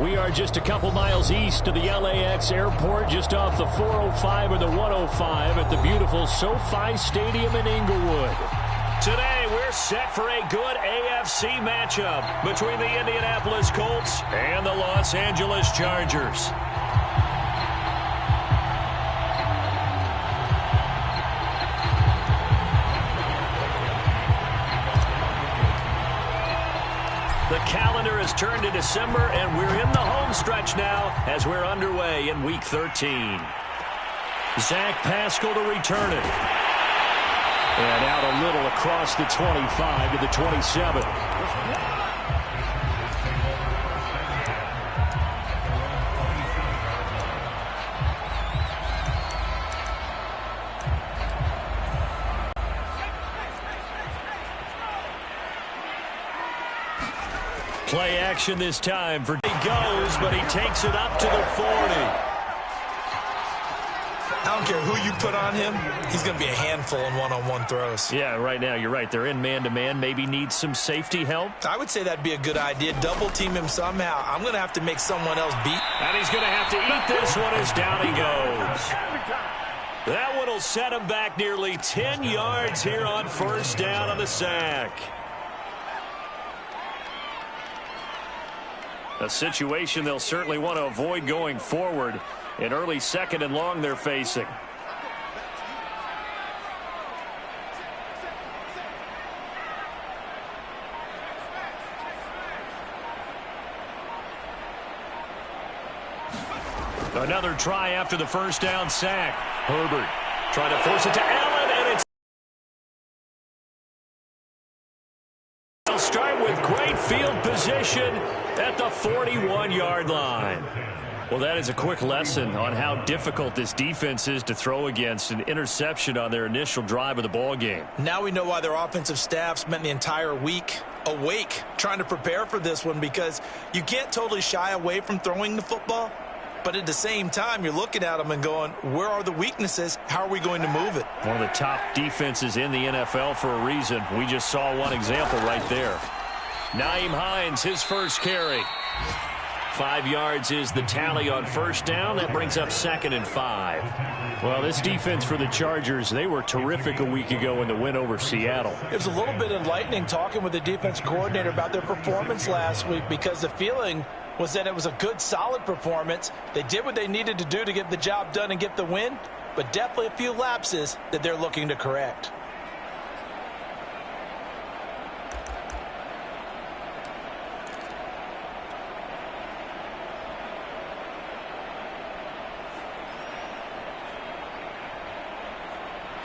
We are just a couple miles east of the LAX airport, just off the 405 or the 105 at the beautiful SoFi Stadium in Inglewood. Today, we're set for a good AFC matchup between the Indianapolis Colts and the Los Angeles Chargers. The calendar has turned to December, and we're in the home stretch now as we're underway in Week 13. Zach Pascal to return it. And out a little across the 25 to the 27. Play action this time for he goes, but he takes it up to the 40. I don't care who you put on him, he's going to be a handful in one-on-one throws. Yeah, right now, you're right. They're in man-to-man. Maybe needs some safety help. I would say that'd be a good idea. Double-team him somehow. I'm going to have to make someone else beat. And he's going to have to eat this one as down he goes. That one will set him back nearly 10 yards here on first down on the sack. A situation they'll certainly want to avoid going forward. An early second and long they're facing. Another try after the first down sack. Herbert trying to force it to Allen, and it's... They'll start with great field position at the 41-yard line. Well, that is a quick lesson on how difficult this defense is to throw against. An interception on their initial drive of the ball game. Now we know why their offensive staff spent the entire week awake trying to prepare for this one, because you can't totally shy away from throwing the football, but at the same time you're looking at them and going, where are the weaknesses? How are we going to move it? One of the top defenses in the NFL for a reason. We just saw one example right there. Nyheim Hines, his first carry. 5 yards is the tally on first down. That brings up 2nd and 5. Well, this defense for the Chargers, they were terrific a week ago in the win over Seattle. It was a little bit enlightening talking with the defense coordinator about their performance last week, because the feeling was that it was a good, solid performance. They did what they needed to do to get the job done and get the win, but definitely a few lapses that they're looking to correct.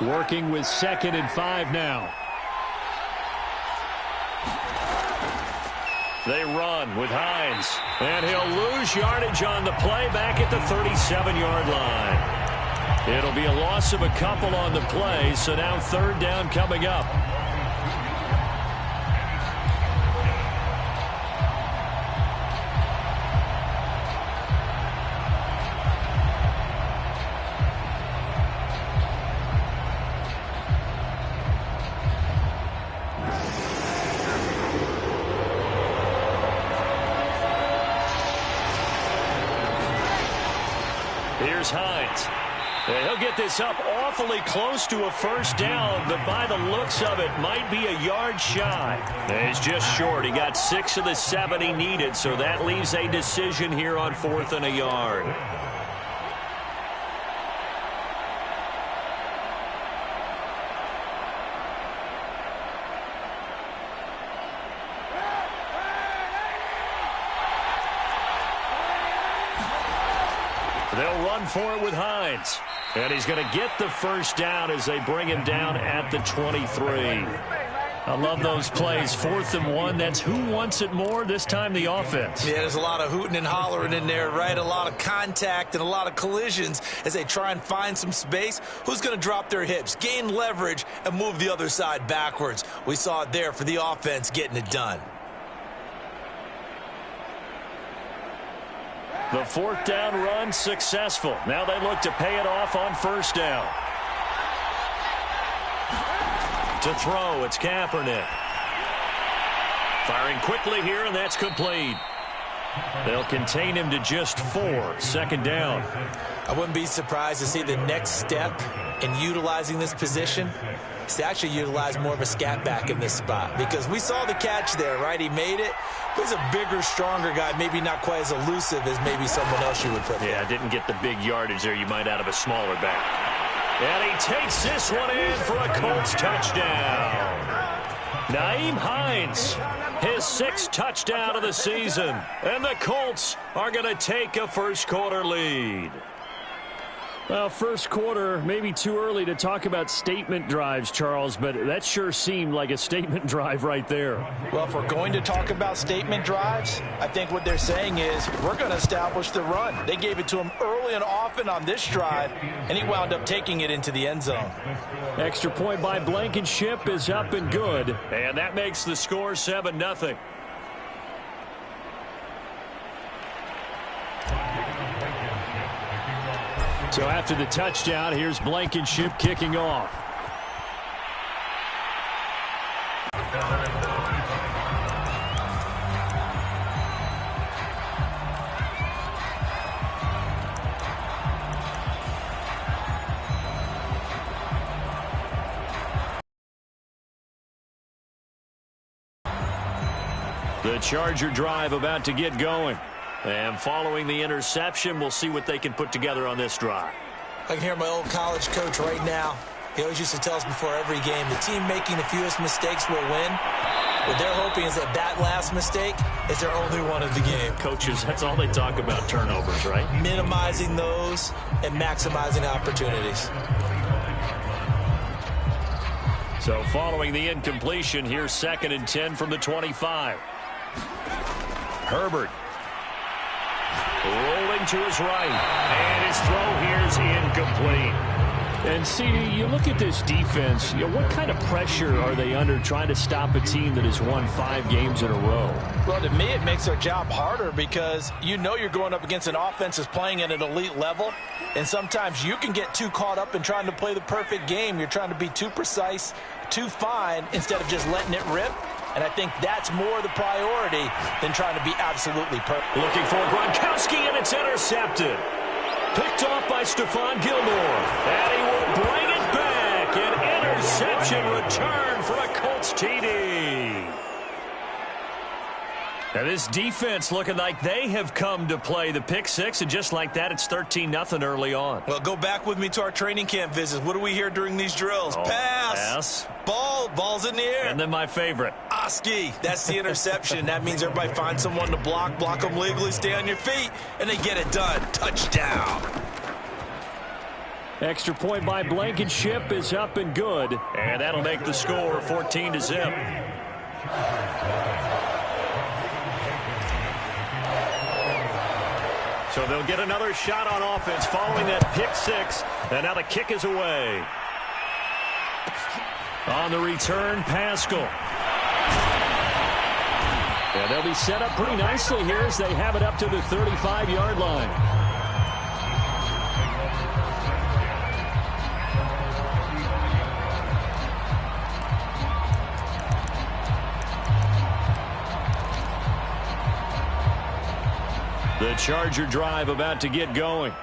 Working with 2nd and 5 now. They run with Hines, and he'll lose yardage on the play back at the 37-yard line. It'll be a loss of a couple on the play, so now 3rd down coming up. Here's Hines. He'll get this up awfully close to a first down, but by the looks of it, might be a yard shy. He's just short. He got 6 of the 7 he needed, so that leaves a decision here on 4th and a yard. They'll run for it with Hines. And he's going to get the first down as they bring him down at the 23. I love those plays. 4th and 1. That's who wants it more, this time the offense. Yeah, there's a lot of hooting and hollering in there, right? A lot of contact and a lot of collisions as they try and find some space. Who's going to drop their hips, gain leverage, and move the other side backwards? We saw it there for the offense getting it done. The 4th down run successful. Now they look to pay it off on first down. To throw, it's Kaepernick. Firing quickly here, and that's complete. They'll contain him to just 4. Second down. I wouldn't be surprised to see the next step in utilizing this position is to actually utilize more of a scat back in this spot, because we saw the catch there, right? He made it. He's a bigger, stronger guy, maybe not quite as elusive as maybe someone else you would put there. Yeah, didn't get the big yardage there you might out of a smaller back. And he takes this one in for a Colts touchdown. Nyheim Hines, his 6th touchdown of the season. And the Colts are going to take a first-quarter lead. Well, first quarter, maybe too early to talk about statement drives, Charles, but that sure seemed like a statement drive right there. Well, if we're going to talk about statement drives, I think what they're saying is we're going to establish the run. They gave it to him early and often on this drive, and he wound up taking it into the end zone. Extra point by Blankenship is up and good. And that makes the score 7-0. So after the touchdown, here's Blankenship kicking off. The Charger drive about to get going. And following the interception, we'll see what they can put together on this drive. I can hear my old college coach right now. He always used to tell us before every game, the team making the fewest mistakes will win. What they're hoping is that last mistake is their only one of the game. Coaches, that's all they talk about, turnovers, right? Minimizing those and maximizing opportunities. So following the incompletion, here's 2nd and 10 from the 25. Herbert. Rolling to his right. And his throw here's incomplete. And, CD, you look at this defense, what kind of pressure are they under trying to stop a team that has won 5 games in a row? Well, to me, it makes their job harder because you know you're going up against an offense that's playing at an elite level, and sometimes you can get too caught up in trying to play the perfect game. You're trying to be too precise, too fine, instead of just letting it rip. And I think that's more the priority than trying to be absolutely perfect. Looking for Gronkowski, and it's intercepted. Picked off by Stephon Gilmore. And he will bring it back. An interception return for a Colts TD. Now this defense looking like they have come to play the pick six, and just like that, it's 13-0 early on. Well, go back with me to our training camp visits. What do we hear during these drills? Pass. Ball's in the air. And then my favorite. Oski. That's the interception. That means everybody finds someone to block them legally, stay on your feet, and they get it done. Touchdown. Extra point by Blankenship is up and good. And that'll make the score 14-0. So they'll get another shot on offense following that pick six. And now the kick is away. On the return, Pascal. Yeah, they'll be set up pretty nicely here as they have it up to the 35-yard line. The Charger drive about to get going.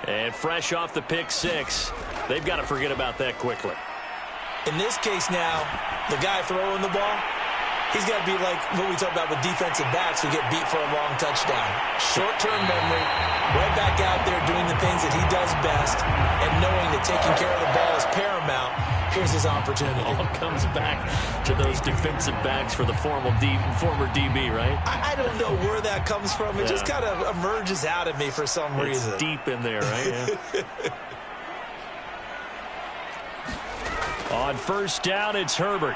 And fresh off the pick six, they've got to forget about that quickly. In this case now, the guy throwing the ball, he's got to be like what we talk about with defensive backs who get beat for a long touchdown. Short-term memory, right back out there doing the things that he does best, and knowing that taking care of the ball is paramount. Here's his opportunity. All comes back to those defensive backs for the former DB, right? I don't know where that comes from. It just kind of emerges out of me for some reason. It's deep in there, right? Yeah. On first down, it's Herbert.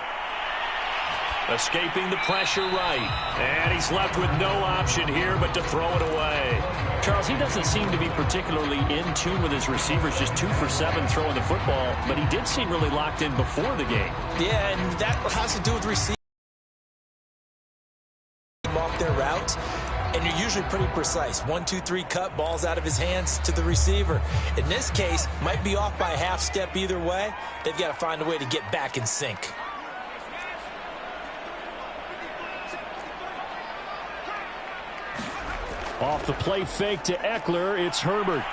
Escaping the pressure right. And he's left with no option here but to throw it away. Charles, he doesn't seem to be particularly in tune with his receivers, just 2 for 7 throwing the football, but he did seem really locked in before the game. Yeah, and that has to do with receiving off their routes, and you're usually pretty precise. 1, 2, 3 cut, balls out of his hands to the receiver. In this case, might be off by a half step either way. They've got to find a way to get back in sync. Off the play fake to Eckler, it's Herbert.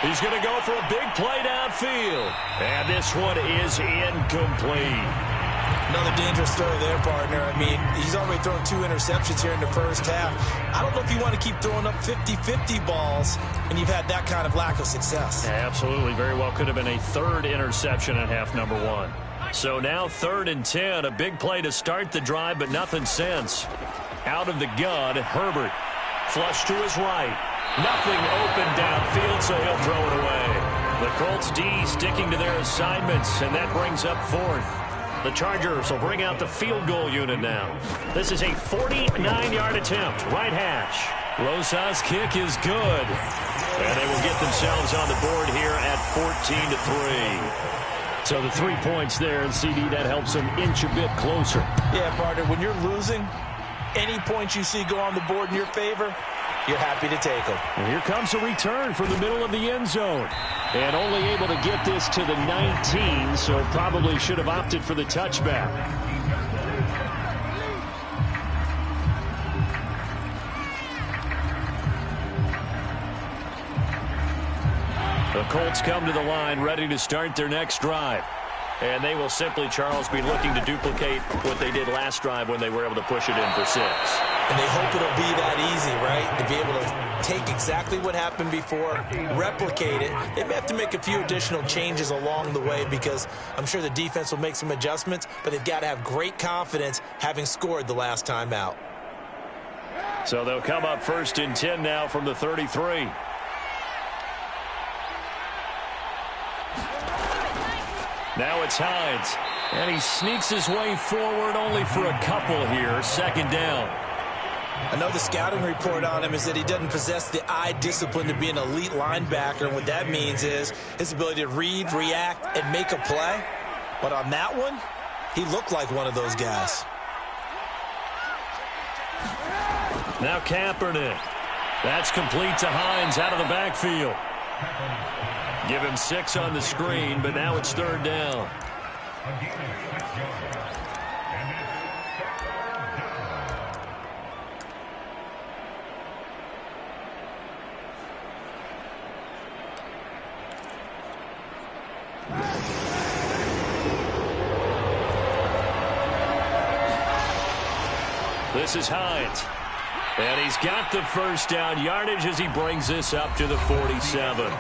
He's going to go for a big play downfield. And this one is incomplete. Another dangerous throw there, partner. I mean, he's already thrown 2 interceptions here in the first half. I don't know if you want to keep throwing up 50-50 balls, and you've had that kind of lack of success. Yeah, absolutely. Very well could have been a 3rd interception in half number 1. So now 3rd and 10. A big play to start the drive, but nothing since. Out of the gun, Herbert. Flush to his right. Nothing open downfield, so he'll throw it away. The Colts D sticking to their assignments, and that brings up 4th. The Chargers will bring out the field goal unit now. This is a 49-yard attempt. Right hash. Rosas' kick is good. And they will get themselves on the board here at 14-3. So the 3 points there, and CD, that helps them inch a bit closer. Yeah, partner, when you're losing, any points you see go on the board in your favor, you're happy to take them. And here comes a return from the middle of the end zone. And only able to get this to the 19, so probably should have opted for the touchback. The Colts come to the line ready to start their next drive. And they will simply, Charles, be looking to duplicate what they did last drive when they were able to push it in for 6. And they hope it'll be that easy, right? To be able to take exactly what happened before, replicate it. They may have to make a few additional changes along the way because I'm sure the defense will make some adjustments, but they've got to have great confidence having scored the last time out. So they'll come up 1st and 10 now from the 33. Now it's Hines. And he sneaks his way forward only for a couple here. 2nd down. I know the scouting report on him is that he doesn't possess the eye discipline to be an elite linebacker. And what that means is his ability to read, react, and make a play. But on that one, he looked like one of those guys. Now Kaepernick. That's complete to Hines out of the backfield. Give him 6 on the screen, but now it's 3rd down. This is Hines. And he's got the 1st down yardage as he brings this up to the 47.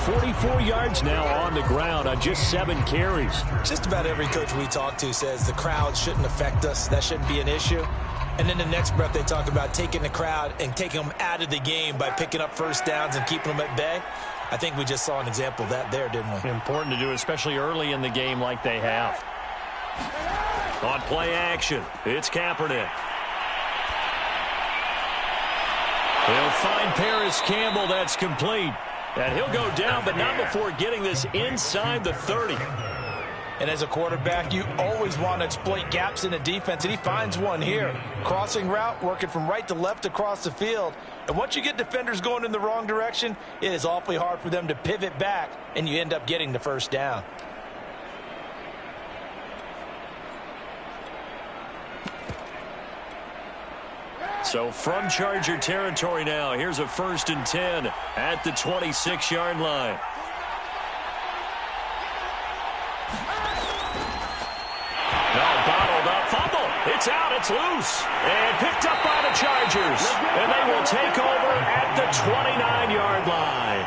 44 yards now on the ground on just 7 carries. Just about every coach we talk to says the crowd shouldn't affect us. That shouldn't be an issue. And then the next breath they talk about taking the crowd and taking them out of the game by picking up 1st downs and keeping them at bay. I think we just saw an example of that there, didn't we? Important to do, especially early in the game like they have. On play action, it's Kaepernick. He'll find Paris Campbell. That's complete. And he'll go down, but not before getting this inside the 30. And as a quarterback, you always want to exploit gaps in the defense, and he finds one here. Crossing route, working from right to left across the field. And once you get defenders going in the wrong direction, it is awfully hard for them to pivot back, and you end up getting the 1st down. So from Charger territory now, here's a 1st and 10 at the 26-yard line. Now bottled up, fumble. It's out, it's loose. And picked up by the Chargers. And they will take over at the 29-yard line.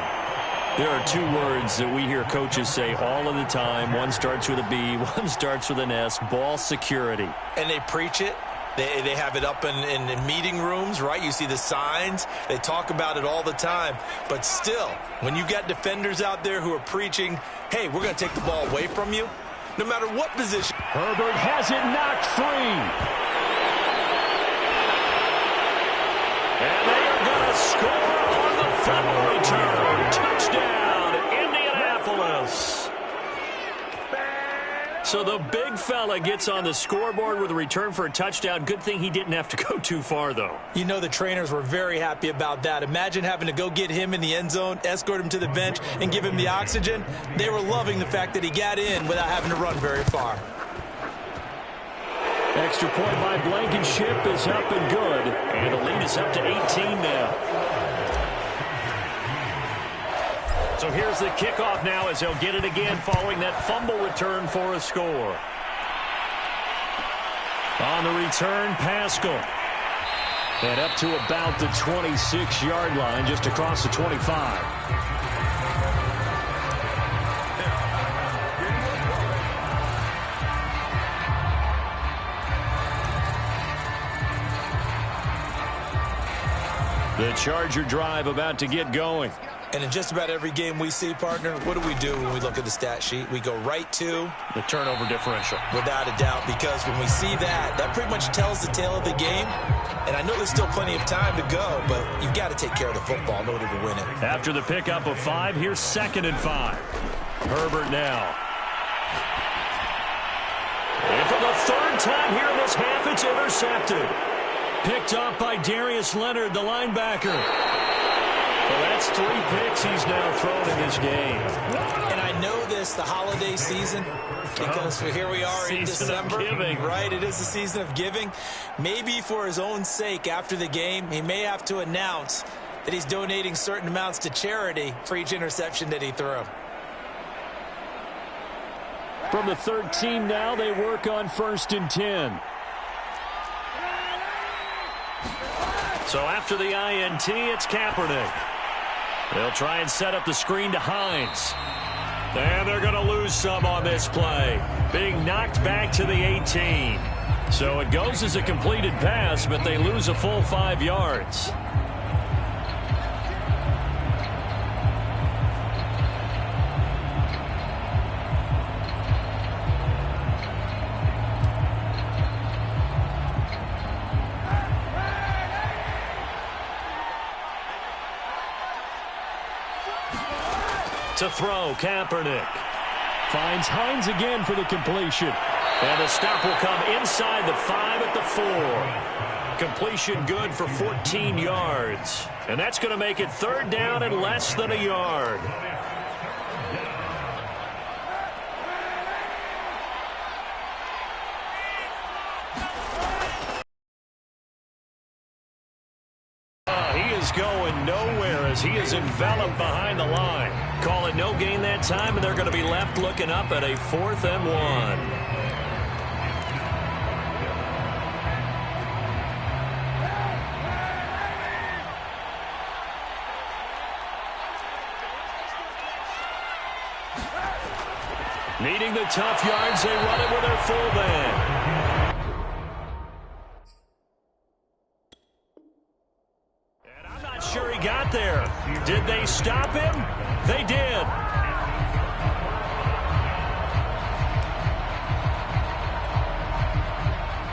There are 2 words that we hear coaches say all of the time. One starts with a B, one starts with an S, ball security. And they preach it. They have it up in meeting rooms, right? You see the signs. They talk about it all the time. But still, when you got defenders out there who are preaching, hey, we're going to take the ball away from you, no matter what position. Herbert has it knocked free. And they are going to score on the fumble return. Touchdown, Indianapolis. So the big fella gets on the scoreboard with a return for a touchdown. Good thing he didn't have to go too far, though. You know the trainers were very happy about that. Imagine having to go get him in the end zone, escort him to the bench, and give him the oxygen. They were loving the fact that he got in without having to run very far. Extra point by Blankenship is up and good. And the lead is up to 18 now. So here's the kickoff now as he'll get it again following that fumble return for a score. On the return, Pascal. And up to about the 26-yard line, just across the 25. The Charger drive about to get going. And in just about every game we see, partner, what do when we look at the stat sheet? We go right to the turnover differential. Without a doubt, because when we see that, that pretty much tells the tale of the game. And I know there's still plenty of time to go, but you've got to take care of the football in order to win it. After the pickup of 5, here's 2nd and 5. Herbert now. And for the 3rd time here in this half, it's intercepted. Picked up by Darius Leonard, the linebacker. Well, that's 3 picks he's now thrown in this game. And I know this, the holiday season, because here we are in December. Right, it is the season of giving. Maybe for his own sake after the game, he may have to announce that he's donating certain amounts to charity for each interception that he threw. From the 13 now, they work on 1st and 10. So after the INT, it's Kaepernick. They'll try and set up the screen to Hines. And they're going to lose some on this play. Being knocked back to the 18. So it goes as a completed pass, but they lose a full 5 yards. To throw, Kaepernick. Finds Hines again for the completion. And the stop will come inside the 5 at the 4. Completion good for 14 yards. And that's going to make it 3rd down and less than a yard. He is going nowhere as he is enveloped behind the line. Call it no gain that time, and they're going to be left looking up at a 4th and 1. Needing the tough yards, they run it with their fullback. And I'm not sure he got there. Did they stop him? They did.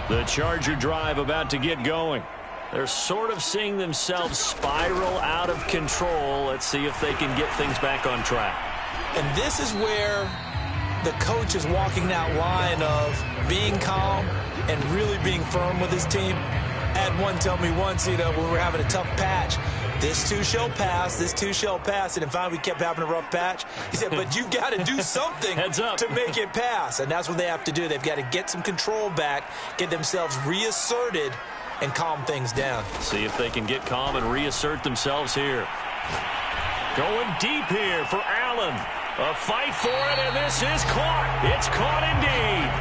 The Charger drive about to get going. They're sort of seeing themselves spiral out of control. Let's see if they can get things back on track. And this is where the coach is walking that line of being calm and really being firm with his team. I had one tell me once, when we were having a tough patch, this too shall pass, this too shall pass. And finally we kept having a rough patch. He said, but you got to do something to make it pass. And that's what they have to do. They've got to get some control back, get themselves reasserted, and calm things down. See if they can get calm and reassert themselves here. Going deep here for Allen. A fight for it, and this is caught. It's caught indeed.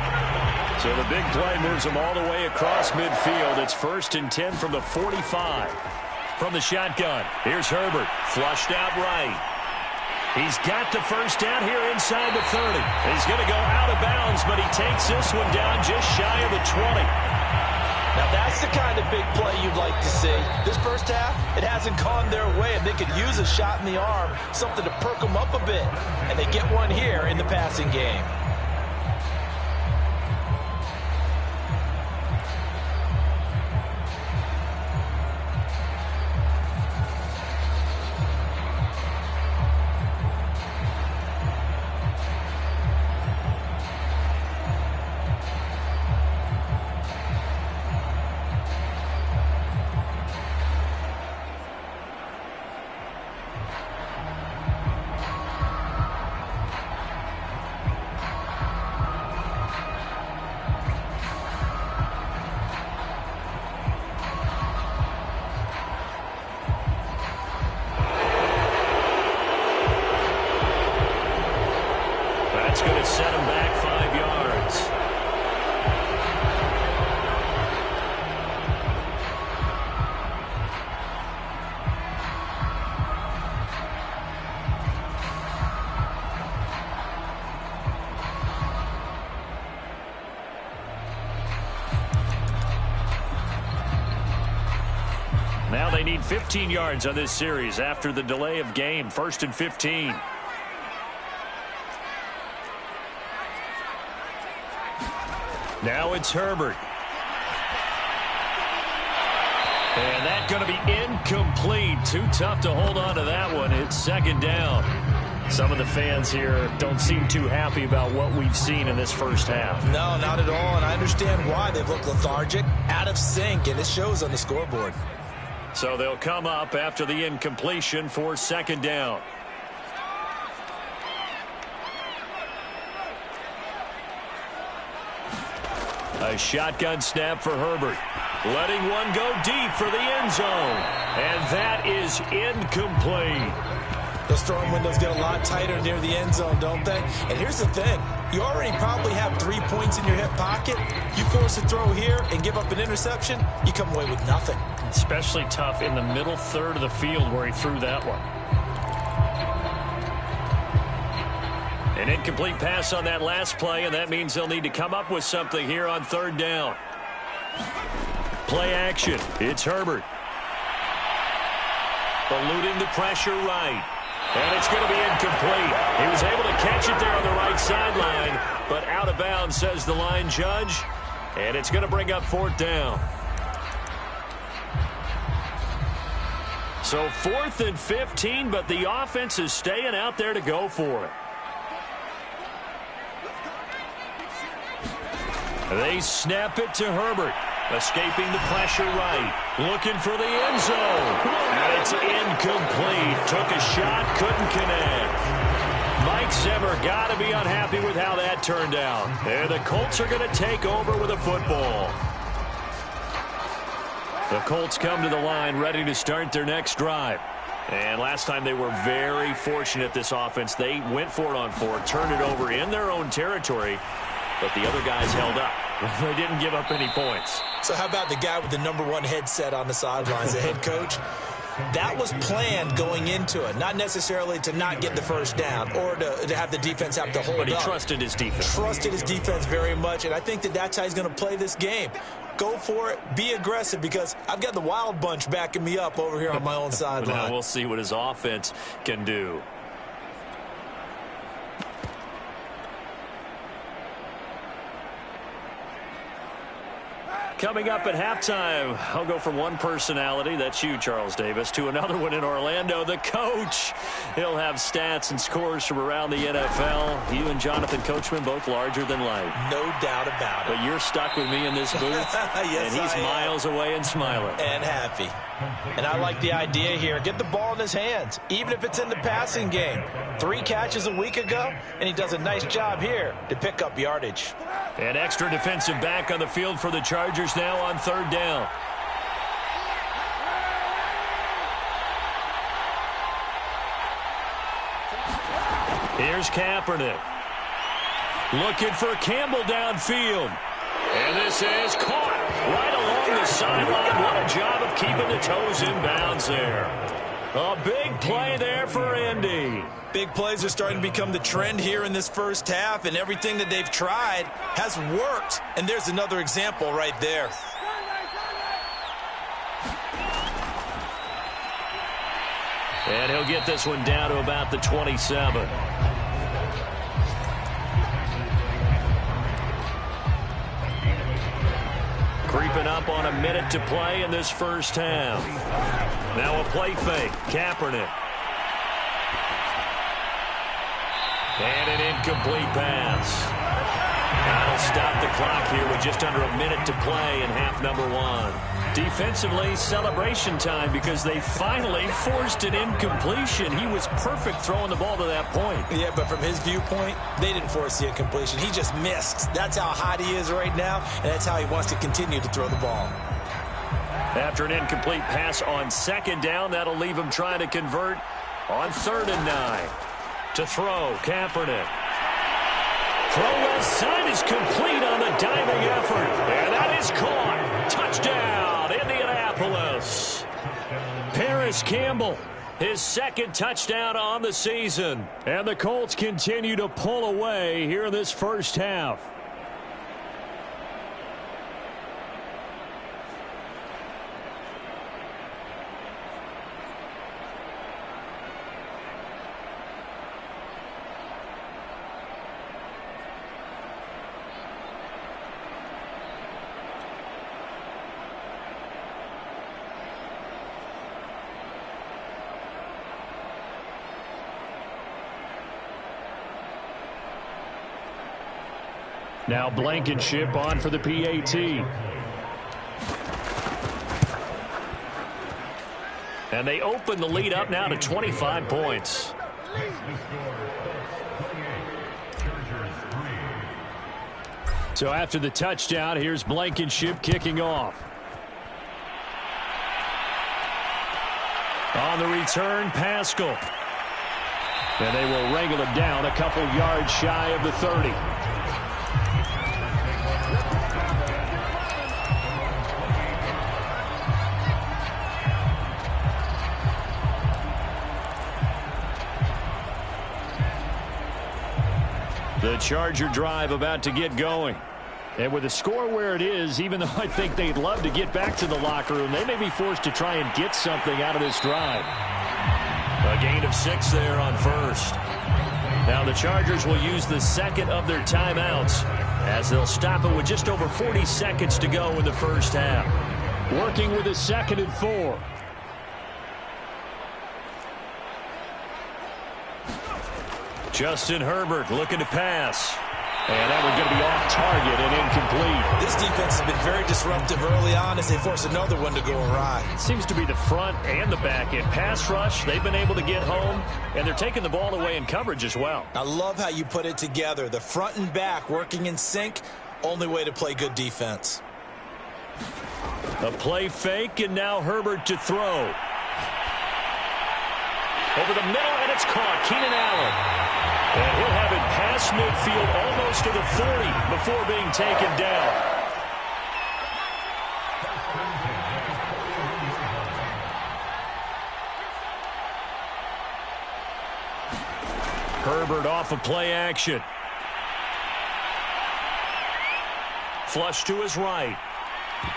So the big play moves them all the way across midfield. It's 1st and 10 from the 45. From the shotgun, here's Herbert. Flushed out right. He's got the 1st down here inside the 30. He's going to go out of bounds, but he takes this one down just shy of the 20. Now that's the kind of big play you'd like to see. This first half, it hasn't gone their way, and they could use a shot in the arm, something to perk them up a bit. And they get one here in the passing game. It's going to set him back 5 yards. Now they need 15 yards on this series after the delay of game. 1st and 15. Now it's Herbert. And that's going to be incomplete. Too tough to hold on to that one. It's 2nd down. Some of the fans here don't seem too happy about what we've seen in this first half. No, not at all, and I understand why. They've looked lethargic, out of sync, and it shows on the scoreboard. So they'll come up after the incompletion for 2nd down. A shotgun snap for Herbert. Letting one go deep for the end zone. And that is incomplete. Those throwing windows get a lot tighter near the end zone, don't they? And here's the thing. You already probably have 3 points in your hip pocket. You force a throw here and give up an interception, you come away with nothing. Especially tough in the middle third of the field where he threw that one. An incomplete pass on that last play, and that means they'll need to come up with something here on 3rd down. Play action. It's Herbert. Eluding the pressure right. And it's going to be incomplete. He was able to catch it there on the right sideline, but out of bounds, says the line judge. And it's going to bring up 4th down. So 4th and 15, but the offense is staying out there to go for it. They snap it to Herbert. Escaping the pressure right. Looking for the end zone. And it's incomplete. Took a shot, couldn't connect. Mike Zimmer got to be unhappy with how that turned out. And the Colts are going to take over with a football. The Colts come to the line ready to start their next drive. And last time they were very fortunate, this offense. They went for it on 4, turned it over in their own territory, but the other guys held up. They didn't give up any points. So how about the guy with the #1 headset on the sidelines, the head coach? That was planned going into it, not necessarily to not get the first down or to have the defense have to hold up. But he trusted his defense. Trusted his defense very much, and I think that's how he's going to play this game. Go for it. Be aggressive, because I've got the Wild Bunch backing me up over here on my own sideline. Now we'll see what his offense can do. Coming up at halftime, I'll go from one personality, that's you, Charles Davis, to another one in Orlando, the coach. He'll have stats and scores from around the NFL. You and Jonathan Coachman, both larger than life. No doubt about it. But you're stuck with me in this booth, yes, and he's miles away and smiling. And happy. And I like the idea here. Get the ball in his hands, even if it's in the passing game. 3 catches a week ago, and he does a nice job here to pick up yardage. An extra defensive back on the field for the Chargers now on 3rd down. Here's Kaepernick. Looking for Campbell downfield. And this is caught right along the sideline. What a job of keeping the toes in bounds there. A big play there for Indy. Big plays are starting to become the trend here in this first half, and everything that they've tried has worked. And there's another example right there. And he'll get this one down to about the 27. Creeping up on a minute to play in this first half. Now a play fake. Kaepernick. And an incomplete pass. That'll stop the clock here with just under a minute to play in half number 1. Defensively, celebration time, because they finally forced an incompletion. He was perfect throwing the ball to that point. Yeah, but from his viewpoint, they didn't force the incompletion. He just missed. That's how hot he is right now, and that's how he wants to continue to throw the ball. After an incomplete pass on 2nd down, that'll leave him trying to convert on 3rd and 9. To throw, Kaepernick. Throw left side is complete on the diving effort. And that is caught. Touchdown, Indianapolis. Paris Campbell, his second touchdown on the season. And the Colts continue to pull away here in this first half. Now Blankenship on for the PAT. And they open the lead up now to 25 points. So after the touchdown, here's Blankenship kicking off. On the return, Pascal. And they will wrangle it down a couple yards shy of the 30. The Charger drive about to get going. And with the score where it is, even though I think they'd love to get back to the locker room, they may be forced to try and get something out of this drive. A gain of 6 there on first. Now the Chargers will use the second of their timeouts as they'll stop it with just over 40 seconds to go in the first half. Working with a 2nd and 4. Justin Herbert looking to pass. And that one's going to be off target and incomplete. This defense has been very disruptive early on as they force another one to go awry. It seems to be the front and the back end. Pass rush, they've been able to get home, and they're taking the ball away in coverage as well. I love how you put it together. The front and back working in sync, only way to play good defense. A play fake, and now Herbert to throw. Over the middle, and it's caught. Keenan Allen. And he'll have it past midfield almost to the 40 before being taken down. Herbert off of play action. Flush to his right.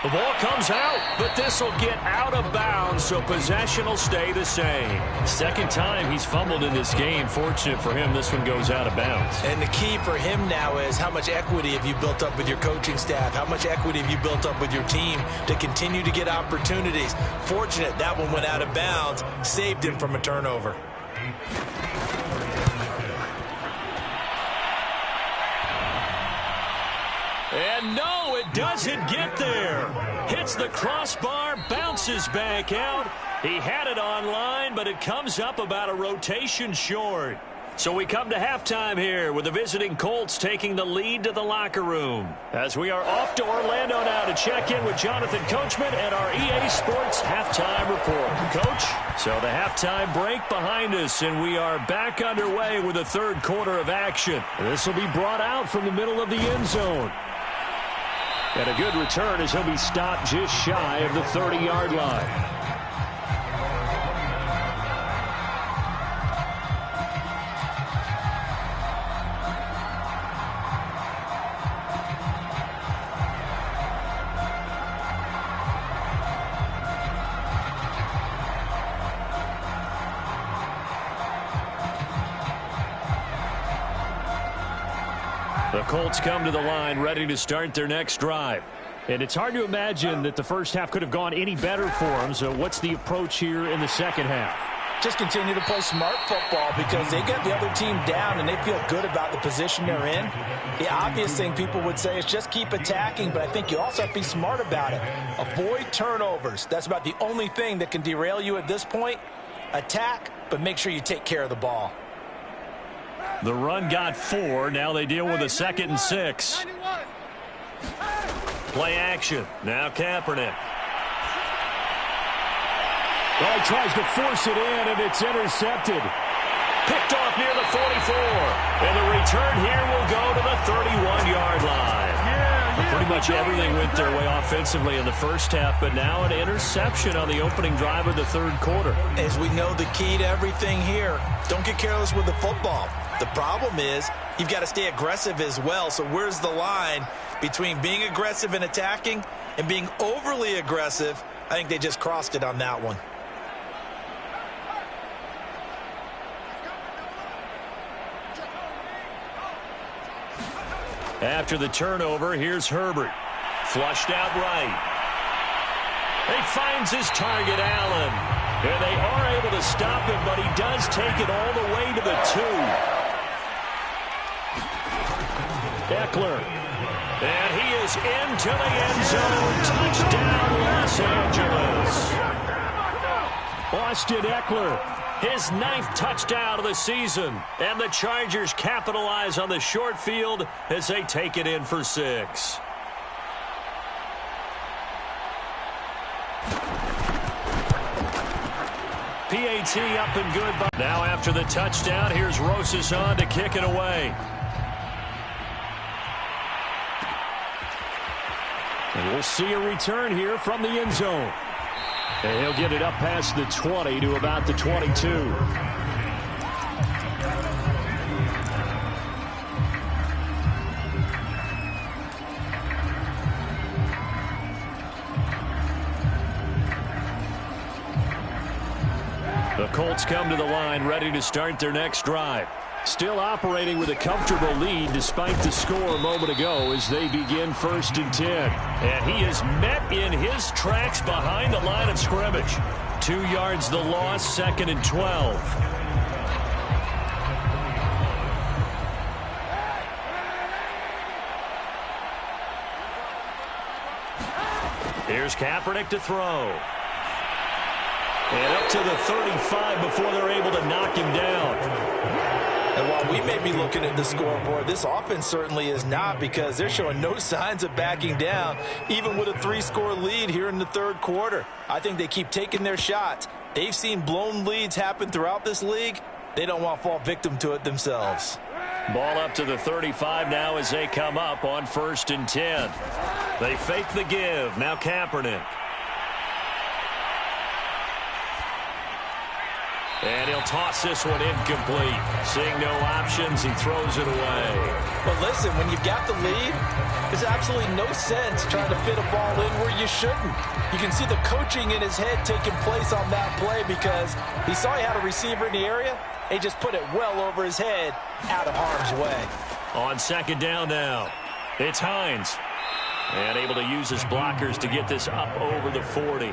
The ball comes out, but this will get out of bounds, so possession will stay the same. Second time he's fumbled in this game. Fortunate for him, this one goes out of bounds. And the key for him now is how much equity have you built up with your coaching staff? How much equity have you built up with your team to continue to get opportunities? Fortunate that one went out of bounds, saved him from a turnover. And no, it doesn't get there. Hits the crossbar, bounces back out. He had it online, but it comes up about a rotation short. So we come to halftime here with the visiting Colts taking the lead to the locker room. As we are off to Orlando now to check in with Jonathan Coachman and our EA Sports halftime report. Coach, so the halftime break behind us, and we are back underway with the third quarter of action. This will be brought out from the middle of the end zone. And a good return as he'll be stopped just shy of the 30-yard line. The Colts come to the line ready to start their next drive. And it's hard to imagine that the first half could have gone any better for them. So what's the approach here in the second half? Just continue to play smart football because they get the other team down and they feel good about the position they're in. The obvious thing people would say is just keep attacking, but I think you also have to be smart about it. Avoid turnovers. That's about the only thing that can derail you at this point. Attack, but make sure you take care of the ball. The run got 4. Now they deal with a 2nd and 6. Play action. Now Kaepernick. Well, he tries to force it in, and it's intercepted. Picked off near the 44. And the return here will go to the much everything went their way offensively in the first half, but now an interception on the opening drive of the third quarter. As we know, the key to everything here, don't get careless with the football. The problem is you've got to stay aggressive as well. So where's the line between being aggressive and attacking and being overly aggressive? I think they just crossed it on that one. After the turnover, here's Herbert. Flushed out right. He finds his target, Allen. And they are able to stop him, but he does take it all the way to the 2. Eckler. And he is into the end zone. Touchdown, Los Angeles. Austin Eckler, his 9th touchdown of the season. And the Chargers capitalize on the short field as they take it in for 6. PAT up and good. Now after the touchdown, here's Rosas on to kick it away. And we'll see a return here from the end zone. And he'll get it up past the 20 to about the 22. The Colts come to the line ready to start their next drive. Still operating with a comfortable lead despite the score a moment ago as they begin 1st and 10. And he is met in his tracks behind the line of scrimmage. 2 yards the loss, 2nd and 12. Here's Kaepernick to throw. And up to the 35 before they're able to knock him down. And while we may be looking at the scoreboard, this offense certainly is not, because they're showing no signs of backing down, even with a 3-score lead here in the third quarter. I think they keep taking their shots. They've seen blown leads happen throughout this league. They don't want to fall victim to it themselves. Ball up to the 35 now as they come up on 1st and 10. They fake the give. Now Kaepernick. And he'll toss this one incomplete. Seeing no options, he throws it away. But listen, when you've got the lead, there's absolutely no sense trying to fit a ball in where you shouldn't. You can see the coaching in his head taking place on that play, because he saw he had a receiver in the area, and he just put it well over his head, out of harm's way. On 2nd down now, it's Hines. And able to use his blockers to get this up over the 40.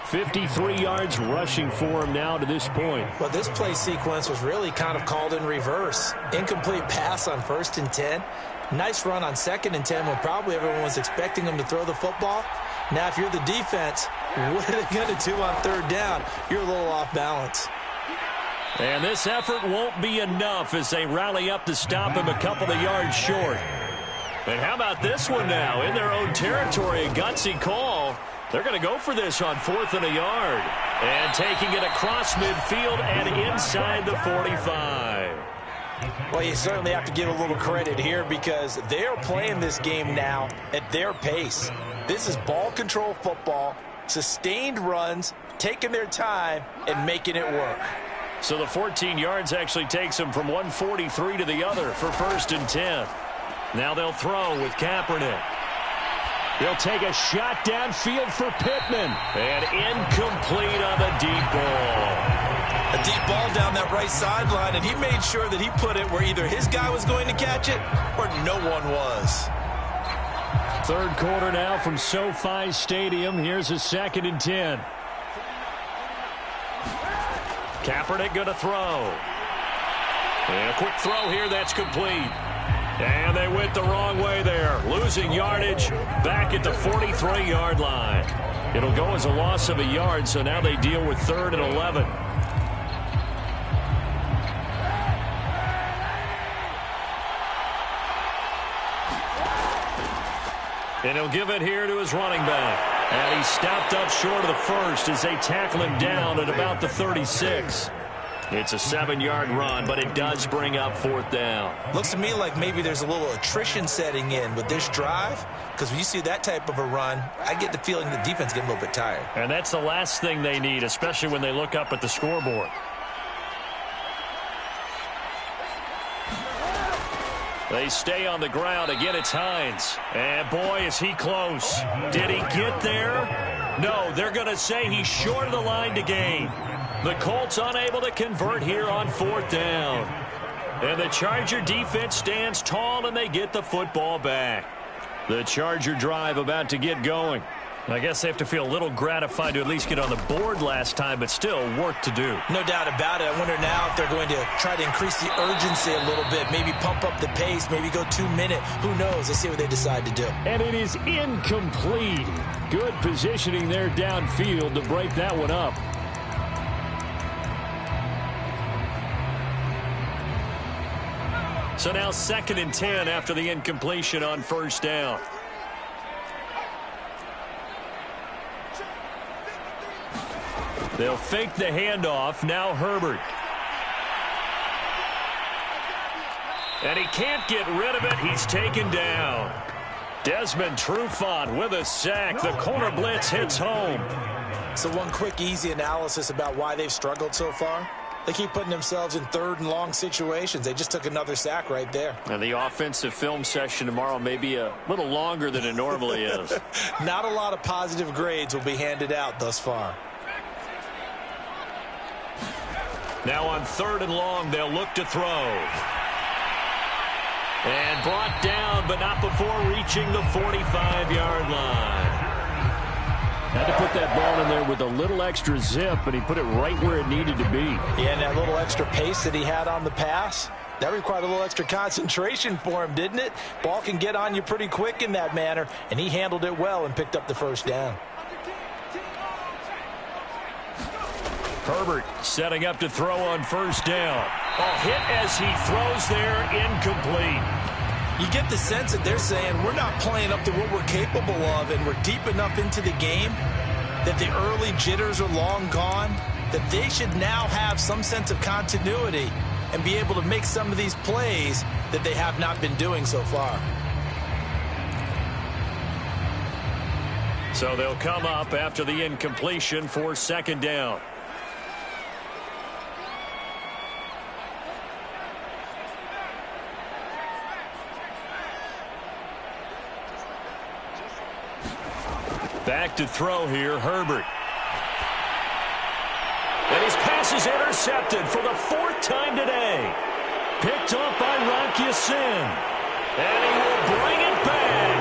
53 yards rushing for him now to this point. Well, this play sequence was really kind of called in reverse. Incomplete pass on 1st and 10. Nice run on 2nd and 10 when probably everyone was expecting him to throw the football. Now, if you're the defense, what are they going to do on 3rd down? You're a little off balance. And this effort won't be enough as they rally up to stop him a couple of yards short. And how about this one now? In their own territory, a gutsy call. They're going to go for this on 4th and a yard. And taking it across midfield and inside the 45. Well, you certainly have to give a little credit here, because they're playing this game now at their pace. This is ball control football, sustained runs, taking their time and making it work. So the 14 yards actually takes them from 143 to the other for 1st and 10. Now they'll throw with Kaepernick. They'll take a shot downfield for Pittman. And incomplete on the deep ball. A deep ball down that right sideline, and he made sure that he put it where either his guy was going to catch it or no one was. 3rd quarter now from SoFi Stadium. Here's a 2nd and 10. Kaepernick going to throw. And a quick throw here that's complete. And they went the wrong way there. Losing yardage back at the 43-yard line. It'll go as a loss of a yard, so now they deal with 3rd and 11. And he'll give it here to his running back. And he's stopped up short of the 1st as they tackle him down at about the 36. It's a 7-yard run, but it does bring up 4th down. Looks to me like maybe there's a little attrition setting in with this drive, because when you see that type of a run, I get the feeling the defense getting a little bit tired. And that's the last thing they need, especially when they look up at the scoreboard. They stay on the ground. Again, it's Hines. And, boy, is he close. Did he get there? No, they're going to say he's short of the line to gain. The Colts unable to convert here on 4th down. And the Charger defense stands tall, and they get the football back. The Charger drive about to get going. I guess they have to feel a little gratified to at least get on the board last time, but still work to do. No doubt about it. I wonder now if they're going to try to increase the urgency a little bit, maybe pump up the pace, maybe go 2-minute. Who knows? Let's see what they decide to do. And it is incomplete. Good positioning there downfield to break that one up. So now 2nd and 10 after the incompletion on 1st down. They'll fake the handoff. Now Herbert. And he can't get rid of it. He's taken down. Desmond Trufant with a sack. The corner blitz hits home. So one quick, easy analysis about why they've struggled so far. They keep putting themselves in 3rd and long situations. They just took another sack right there. And the offensive film session tomorrow may be a little longer than it normally is. Not a lot of positive grades will be handed out thus far. Now on 3rd and long, they'll look to throw. And brought down, but not before reaching the 45-yard line. Had to put that ball in there with a little extra zip, and he put it right where it needed to be. Yeah, and that little extra pace that he had on the pass, that required a little extra concentration for him, didn't it? Ball can get on you pretty quick in that manner, and he handled it well and picked up the 1st down. Herbert setting up to throw on 1st down. A hit as he throws there, incomplete. You get the sense that they're saying we're not playing up to what we're capable of, and we're deep enough into the game that the early jitters are long gone, that they should now have some sense of continuity and be able to make some of these plays that they have not been doing so far. So they'll come up after the incompletion for 2nd down. Back to throw here, Herbert. And his pass is intercepted for the 4th time today. Picked up by Rock Ya-Sin. And he will bring it back.